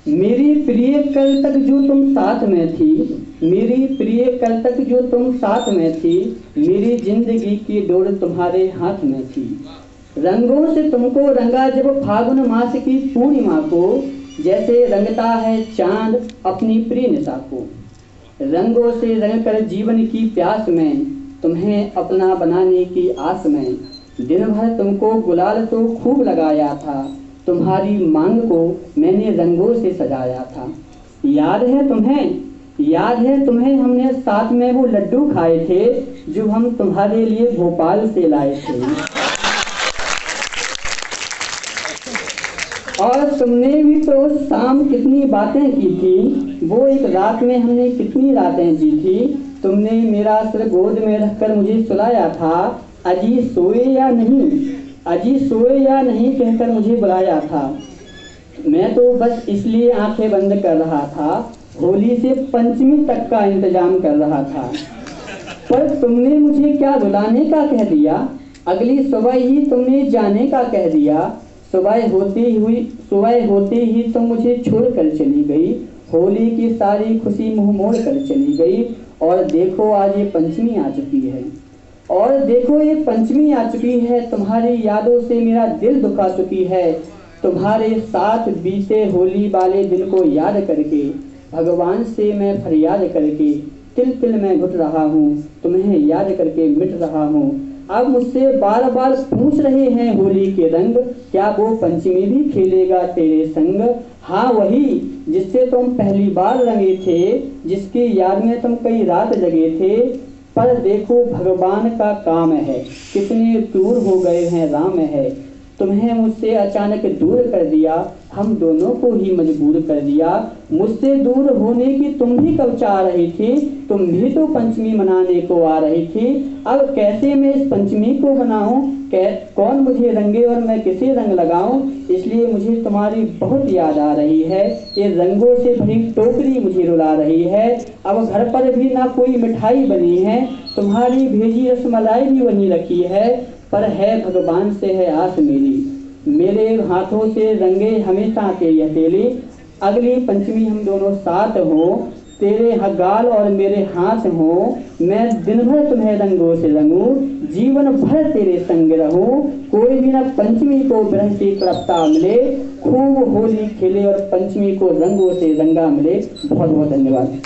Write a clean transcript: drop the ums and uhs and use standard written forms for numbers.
मेरी प्रिय कल तक जो तुम साथ में थी, मेरी प्रिय कल तक जो तुम साथ में थी, मेरी जिंदगी की डोर तुम्हारे हाथ में थी। रंगों से तुमको रंगा जब फागुन मास की पूर्णिमा को, जैसे रंगता है चांद अपनी प्रिय निशा को। रंगों से रंग कर जीवन की प्यास में, तुम्हें अपना बनाने की आस में, दिन भर तुमको गुलाल तो खूब लगाया था, तुम्हारी मांग को मैंने रंगों से सजाया था। याद है तुम्हें, याद है तुम्हें हमने साथ में वो लड्डू खाए थे, जो हम तुम्हारे लिए भोपाल से लाए थे। और तुमने भी तो शाम कितनी बातें की थी, वो एक रात में हमने कितनी रातें जी थी। तुमने मेरा सिर गोद में रखकर मुझे सुलाया था, अजी सोए या नहीं, अजी सोए या नहीं कहकर मुझे बुलाया था। मैं तो बस इसलिए आंखें बंद कर रहा था, होली से पंचमी तक का इंतजाम कर रहा था। पर तुमने मुझे क्या रुलाने का कह दिया, अगली सुबह ही तुमने जाने का कह दिया। सुबह होते ही तुम मुझे छोड़कर चली गई, होली की सारी खुशी मुंह मोड़ कर चली गई। और देखो आज ये पंचमी आ चुकी है, और देखो ये पंचमी आ चुकी है, तुम्हारी यादों से मेरा दिल दुखा चुकी है। तुम्हारे साथ बीते होली वाले दिन को याद करके, भगवान से मैं फरियाद करके, तिल तिल में घुट रहा हूँ, तुम्हें याद करके मिट रहा हूँ। अब मुझसे बार बार पूछ रहे हैं होली के रंग, क्या वो पंचमी भी खेलेगा तेरे संग। हाँ वही जिससे तुम पहली बार रंगे थे, जिसकी याद में तुम कई रात जगे थे। पर देखो भगवान का काम है, कितने दूर हो गए हैं राम है। तुम्हें मुझसे अचानक दूर कर दिया, हम दोनों को ही मजबूर कर दिया। मुझसे दूर होने की तुम भी कब चाह रही थी, तुम भी तो पंचमी मनाने को आ रही थी। अब कैसे मैं इस पंचमी को मनाऊं, कौन मुझे रंगे और मैं किसे रंग लगाऊं। इसलिए मुझे तुम्हारी बहुत याद आ रही है, ये रंगों से भरी टोकरी मुझे रुला रही है। अब घर पर भी ना कोई मिठाई बनी है, तुम्हारी भेजी रसमलाई भी वहीं रखी है। पर है भगवान से है आस मेरी, मेरे हाथों से रंगे हमेशा तेरी अकेली। अगली पंचमी हम दोनों साथ हों, तेरे गाल और मेरे हाथ हों, मैं दिन भर तुम्हें रंगों से रंगूं, जीवन भर तेरे संग रहूं। कोई भी ना पंचमी को विरह की तड़पता मिले, खूब होली खेले और पंचमी को रंगों से रंगा मिले। बहुत बहुत धन्यवाद।